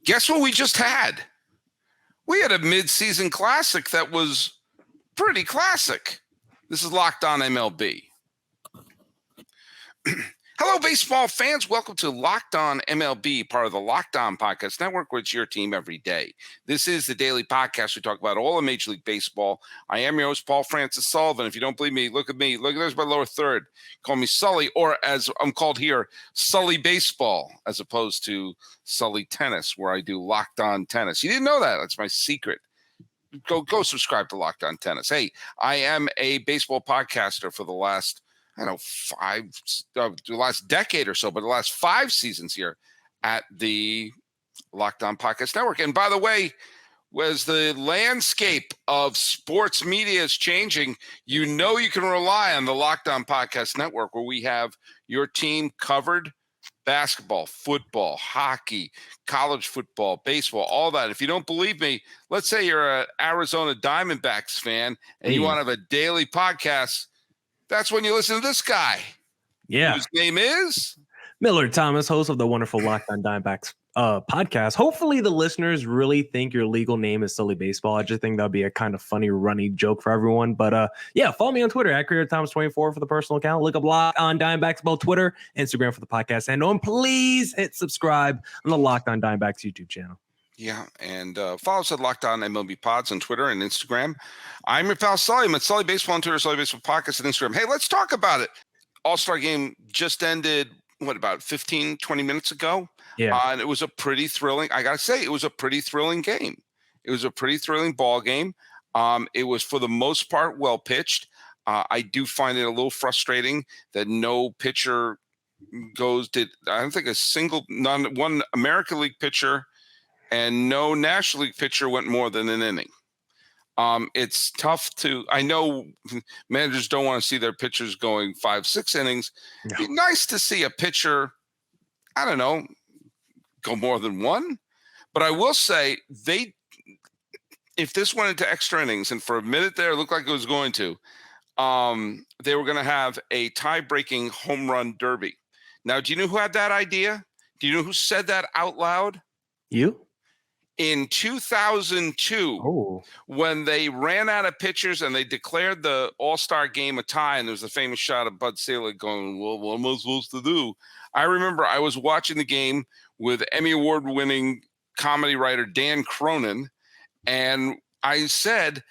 Guess what we just had? We had a mid-season classic that was pretty classic. This is Locked On MLB. Hello, baseball fans. Welcome to Locked On MLB, part of the Locked On Podcast Network, where it's your team every day. This is the daily podcast. We talk about all of Major League Baseball. I am your host, Paul Francis Sullivan. If you don't believe me, look at me. Look, there's my lower third. Call me Sully, or as I'm called here, Sully Baseball, as opposed to Sully Tennis, where I do Locked On Tennis. You didn't know that. That's my secret. Go subscribe to Locked On Tennis. Hey, I am a baseball podcaster for the last the last decade or so, but the last 5 seasons here at the Locked On Podcast Network. And by the way, as the landscape of sports media is changing, you know you can rely on the Locked On Podcast Network, where we have your team covered: basketball, football, hockey, college football, baseball, all that. If you don't believe me, let's say you're an Arizona Diamondbacks fan and you want to have a daily podcast. That's when you listen to this guy. Yeah. Whose name is Miller Thomas, host of the wonderful Locked On Diamondbacks podcast. Hopefully the listeners really think your legal name is Sully Baseball. I just think that'd be a kind of funny running joke for everyone. But yeah, follow me on Twitter at CreatorThomas24 for the personal account. Look up Locked On Diamondbacks both Twitter, Instagram for the podcast. And please hit subscribe on the Locked On Diamondbacks YouTube channel. Yeah, and follow us at Locked On MLB Pods on Twitter and Instagram. I'm your pal Sully. I'm at Sully Baseball on Twitter, Sully Baseball Podcast on Instagram. Hey, let's talk about it. All-Star Game just ended, about 15, 20 minutes ago? Yeah. And it was a pretty thrilling, I got to say, it was a pretty thrilling game. It was a pretty thrilling ball game. It was, for the most part, well pitched. I do find it a little frustrating that no pitcher I don't think one American League pitcher and no National League pitcher went more than an inning. It's tough I know managers don't want to see their pitchers going 5-6 innings. No. It'd be nice to see a pitcher, I don't know, go more than one. But I will say, if this went into extra innings, and for a minute there it looked like it was going to, they were going to have a tie-breaking home run derby. Now, do you know who had that idea? Do you know who said that out loud? You? In 2002, when they ran out of pitchers and they declared the All-Star Game a tie, and there was a famous shot of Bud Selig going, well, what am I supposed to do? I remember I was watching the game with Emmy Award-winning comedy writer Dan Cronin, and I said,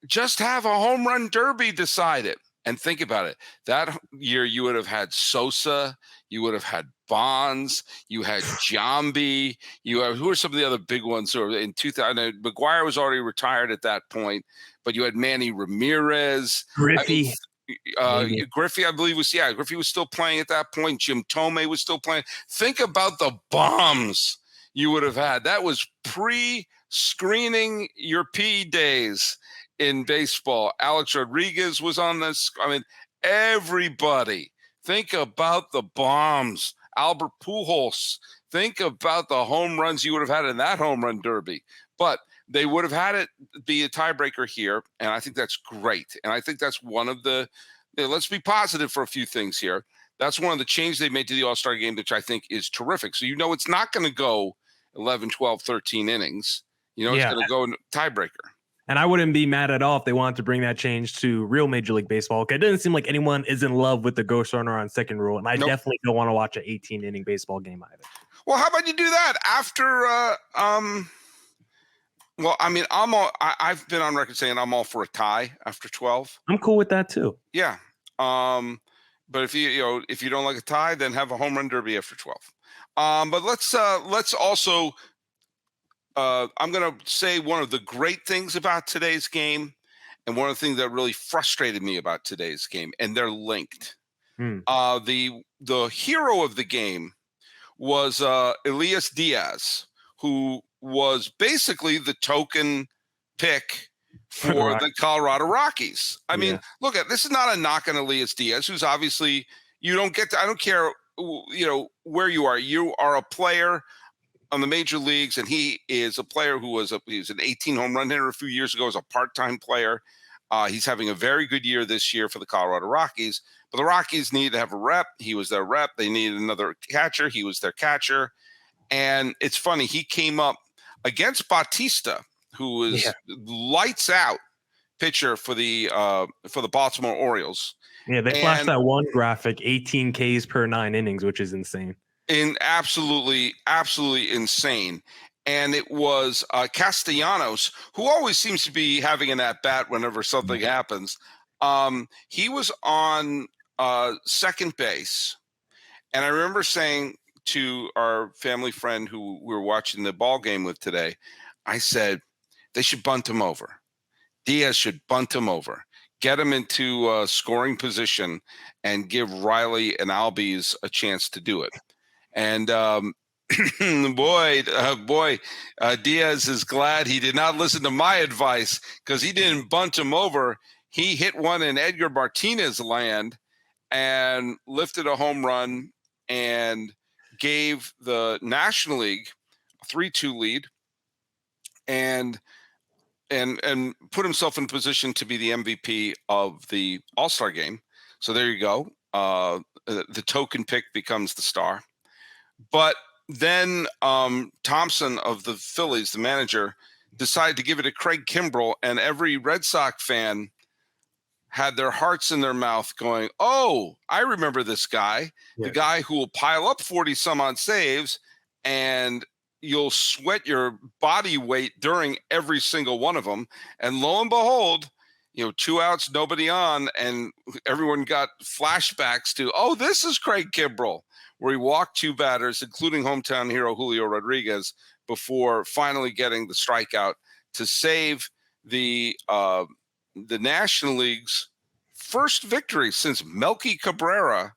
just have a home run derby decided. And think about it. That year, you would have had Sosa, you would have had Bonds, you had Giambi, who are some of the other big ones? So in 2000, McGuire was already retired at that point, but you had Manny Ramirez, Griffey. Griffey, I believe Griffey was still playing at that point. Jim Tomei was still playing. Think about the bombs you would have had. That was pre-screening your P days in baseball. Alex Rodriguez was on this. I mean, everybody. Think about the bombs. Albert Pujols. Think about the home runs you would have had in that home run derby. But they would have had it be a tiebreaker here, and I think that's great. And I think that's one of the let's be positive for a few things here. That's one of the changes they made to the All-Star Game, which I think is terrific. So it's not going to go 11, 12, 13 innings. It's going to go tiebreaker. And I wouldn't be mad at all if they wanted to bring that change to real Major League Baseball. Okay, it doesn't seem like anyone is in love with the ghost runner on second rule, and I definitely don't want to watch an 18-inning baseball game either. Well, how about you do that after? Well, I mean, I've been on record saying I'm all for a tie after 12. I'm cool with that too. Yeah. But if you don't like a tie, then have a home run derby after 12. But let's also. I'm going to say one of the great things about today's game, and one of the things that really frustrated me about today's game, and they're linked. The hero of the game was Elías Díaz, who was basically the token pick for the Colorado Rockies. I mean, look, this is not a knock on Elías Díaz, who's obviously I don't care, where you are. You are a player on the major leagues, and he is a player who was an 18 home run hitter a few years ago as a part-time player. He's having a very good year this year for the Colorado Rockies, but the Rockies needed to have a rep. He was their rep. They needed another catcher. He was their catcher. And it's funny, he came up against Bautista, who was lights out pitcher for the Baltimore Orioles. Yeah, they flashed that one graphic, 18 Ks per 9 innings, which is insane. Absolutely insane. And it was Castellanos, who always seems to be having an at-bat whenever something happens. He was on second base. And I remember saying to our family friend who we were watching the ball game with today, I said, they should bunt him over. Diaz should bunt him over. Get him into scoring position and give Riley and Albies a chance to do it. And Diaz is glad he did not listen to my advice, because he didn't bunt him over. He hit one in Edgar Martinez land and lifted a home run and gave the National League a 3-2 lead and put himself in position to be the MVP of the All-Star game. So there you go. The token pick becomes the star. But then Thompson of the Phillies, the manager, decided to give it to Craig Kimbrell, and every Red Sox fan had their hearts in their mouth going, oh, I remember this guy, the guy who will pile up 40 some odd saves, and you'll sweat your body weight during every single one of them. And lo and behold, 2 outs, nobody on, and everyone got flashbacks to, oh, this is Craig Kimbrell, where he walked 2 batters, including hometown hero Julio Rodriguez, before finally getting the strikeout to save the National League's first victory since Melky Cabrera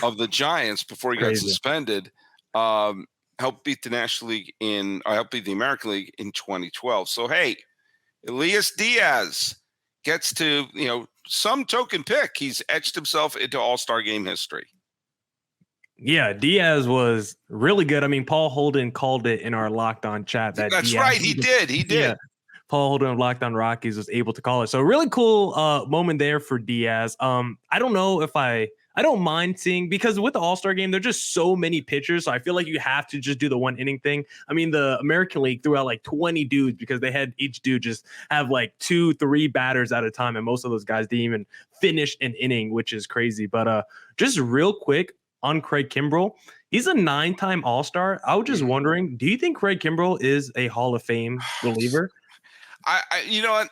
of the Giants, before he got suspended, helped beat the National League helped beat the American League in 2012. So, hey, Elias Diaz gets to, some token pick. He's etched himself into All-Star game history. Yeah, Diaz was really good. I mean, Paul Holden called it in our Locked On chat. That's Diaz, right. He did. Yeah, Paul Holden of Locked On Rockies was able to call it. So really cool moment there for Diaz. I don't know if I don't mind seeing, because with the All-Star game, there's just so many pitchers. So I feel like you have to just do the 1 inning thing. I mean, the American League threw out like 20 dudes because they had each dude just have like 2-3 batters at a time. And most of those guys didn't even finish an inning, which is crazy. But just real quick on Craig Kimbrell, he's a 9-time All-Star. I was just wondering, do you think Craig Kimbrell is a Hall of Fame reliever? You know what?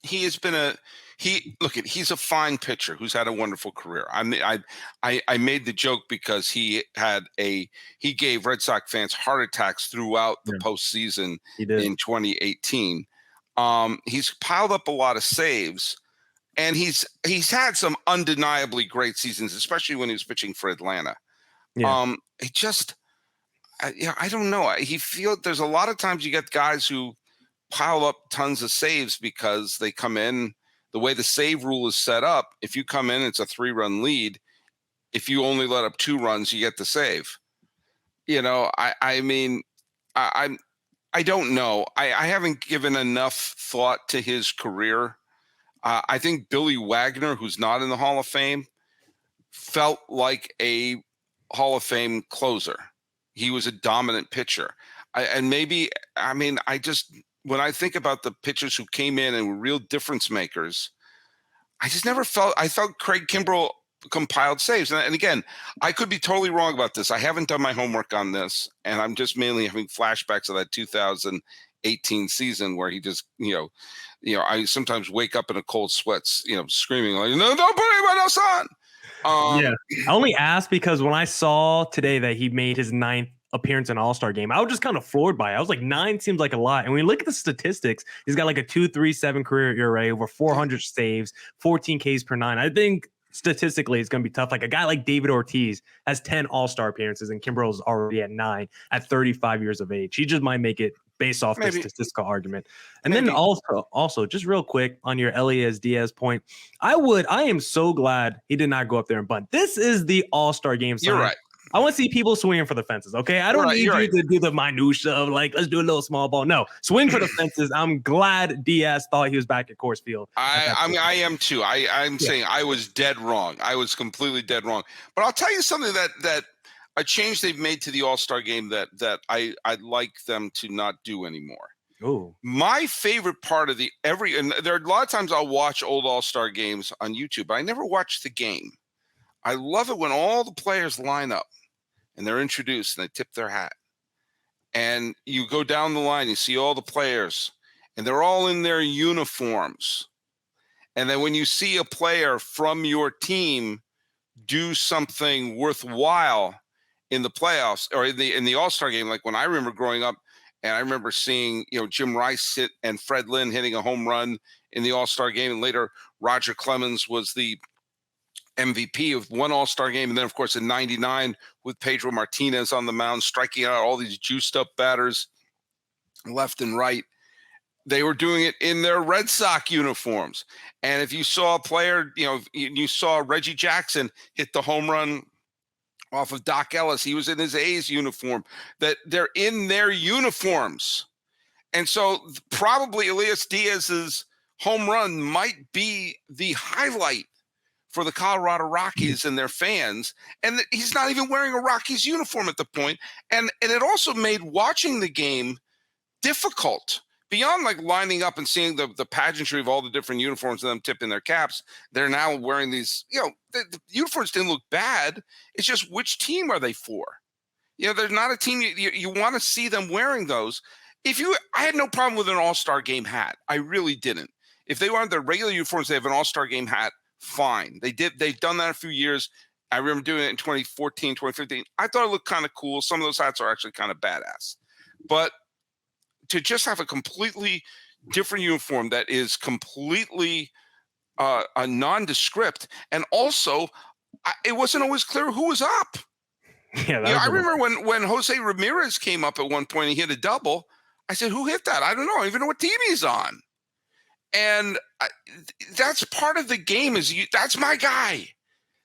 He has been he's a fine pitcher who's had a wonderful career. I made the joke because he gave Red Sox fans heart attacks throughout the postseason in 2018. He's piled up a lot of saves, and he's had some undeniably great seasons, especially when he was pitching for Atlanta. I don't know. There's a lot of times you get guys who pile up tons of saves because they come in, the way the save rule is set up, if you come in, it's a 3-run lead. If you only let up 2 runs, you get the save. I don't know. I haven't given enough thought to his career. I think Billy Wagner, who's not in the Hall of Fame, felt like a Hall of Fame closer. He was a dominant pitcher. When I think about the pitchers who came in and were real difference makers, I felt Craig Kimbrell compiled saves. And again, I could be totally wrong about this. I haven't done my homework on this, and I'm just mainly having flashbacks of that 2018 season where he just, I sometimes wake up in a cold sweat, screaming like, no, don't put anyone else on. I only asked because when I saw today that he made his 9th appearance in All-Star game, I was just kind of floored by it. I was like, 9 seems like a lot. And when you look at the statistics, he's got like a 2.37 career ERA, over 400 saves, 14 Ks per 9. I think statistically it's going to be tough. Like a guy like David Ortiz has 10 All-Star appearances, and Kimbrell's already at 9 at 35 years of age. He just might make it based off the statistical argument. And then also just real quick on your Elias Diaz point, I am so glad he did not go up there and bunt. This is the All-Star game. You're right. I want to see people swinging for the fences, okay? I don't need you to do the minutia of like, let's do a little small ball. No, swing for the fences. I'm glad Diaz thought he was back at Coors Field. I am too. I'm saying I was dead wrong. I was completely dead wrong. But I'll tell you something that a change they've made to the All-Star game that I'd like them to not do anymore. Oh, My favorite part of and there are a lot of times I'll watch old All-Star games on YouTube, but I never watch the game. I love it when all the players line up and they're introduced and they tip their hat. And you go down the line, you see all the players, and they're all in their uniforms. And then when you see a player from your team do something worthwhile in the playoffs or in the All-Star game, like when I remember growing up, and I remember seeing, Jim Rice and Fred Lynn hitting a home run in the All-Star game, and later Roger Clemens was the MVP of one All-Star game, and then of course in '99 with Pedro Martinez on the mound, striking out all these juiced up batters left and right. They were doing it in their Red Sox uniforms. And if you saw a player, you saw Reggie Jackson hit the home run off of Doc Ellis, he was in his A's uniform, that they're in their uniforms. And so probably Elias Diaz's home run might be the highlight for the Colorado Rockies and their fans. And he's not even wearing a Rockies uniform at the point. And it also made watching the game difficult. Beyond like lining up and seeing the pageantry of all the different uniforms and them tipping their caps, they're now wearing these, the uniforms didn't look bad. It's just which team are they for? There's not a team you want to see them wearing those. I had no problem with an All-Star game hat. I really didn't. If they wanted their regular uniforms, they have an All-Star game hat, fine. They've done that a few years. I remember doing it in 2014, 2015. I thought it looked kind of cool. Some of those hats are actually kind of badass. But to just have a completely different uniform that is completely a nondescript, and also it wasn't always clear who was up. Yeah, I remember when Jose Ramirez came up at one point and he hit a double. I said, "Who hit that? I don't know. I don't even know what team he's on." And that's part of the game. That's my guy.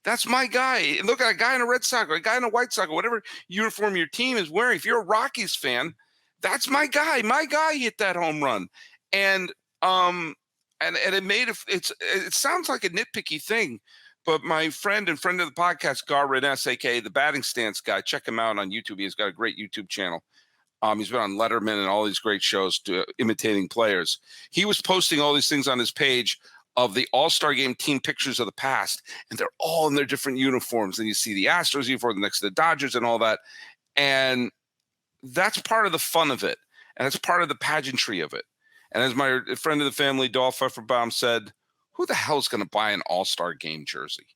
That's my guy. Look at a guy in a Red Sox or a guy in a White Sox or whatever uniform your team is wearing. If you're a Rockies fan, that's my guy. My guy hit that home run, and it made it sounds like a nitpicky thing, but my friend and friend of the podcast, Gar Renes, aka the Batting Stance guy, check him out on YouTube. He's got a great YouTube channel. He's been on Letterman and all these great shows imitating players. He was posting all these things on his page of the All-Star game team pictures of the past, and they're all in their different uniforms. And you see the Astros uniform next to the Dodgers and all that, and that's part of the fun of it, and it's part of the pageantry of it. And as my friend of the family, Dolph Pfefferbaum, said, who the hell is going to buy an All-Star game jersey?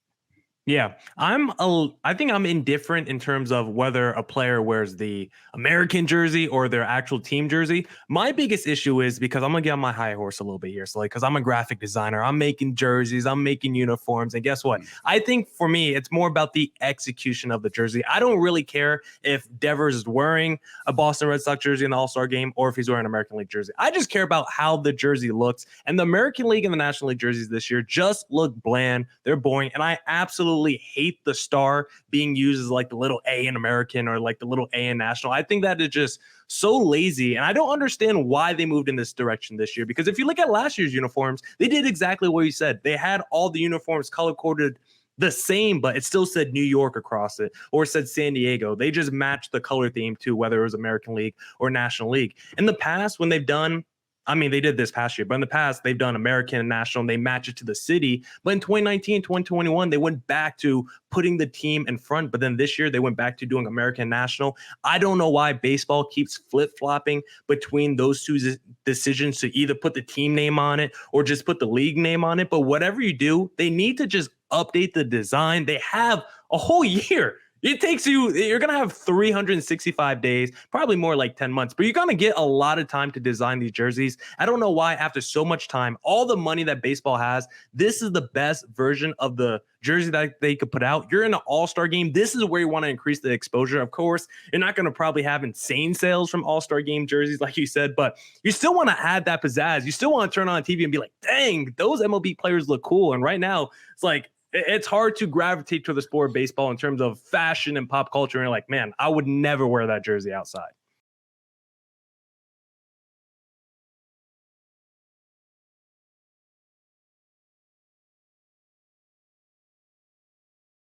Yeah, I think I'm indifferent in terms of whether a player wears the American jersey or their actual team jersey. My biggest issue is because I'm gonna get on my high horse a little bit here. So because I'm a graphic designer, I'm making jerseys, I'm making uniforms, and guess what? I think for me, it's more about the execution of the jersey. I don't really care if Devers is wearing a Boston Red Sox jersey in the All-Star game or if he's wearing an American League jersey. I just care about how the jersey looks. And the American League and the National League jerseys this year just look bland. They're boring, and I absolutely hate the star being used as like the little A in American or like the little A in National. I think that is just so lazy, and I don't understand why they moved in this direction this year, because if you look at last year's uniforms, they did exactly what you said. They had all the uniforms color-coded the same, but it still said New York across it or said San Diego. They just matched the color theme to whether it was American League or National League. In the past, when they've done they did this past year, but in the past, they've done American and National, and they match it to the city. But in 2019, 2021, they went back to putting the team in front. But then this year, they went back to doing American and National. I don't know why baseball keeps flip-flopping between those two decisions to either put the team name on it or just put the league name on it. But whatever you do, they need to just update the design. They have a whole year. It takes you're going to have 365 days, probably more like 10 months, but you're going to get a lot of time to design these jerseys. I don't know why after so much time, all the money that baseball has, this is the best version of the jersey that they could put out. You're in an All-Star game. This is where you want to increase the exposure. Of course, you're not going to probably have insane sales from All-Star game jerseys, like you said, but you still want to add that pizzazz. You still want to turn on TV and be like, dang, those MLB players look cool. And right now, it's like, it's hard to gravitate to the sport of baseball in terms of fashion and pop culture. And you're like, man, I would never wear that jersey outside.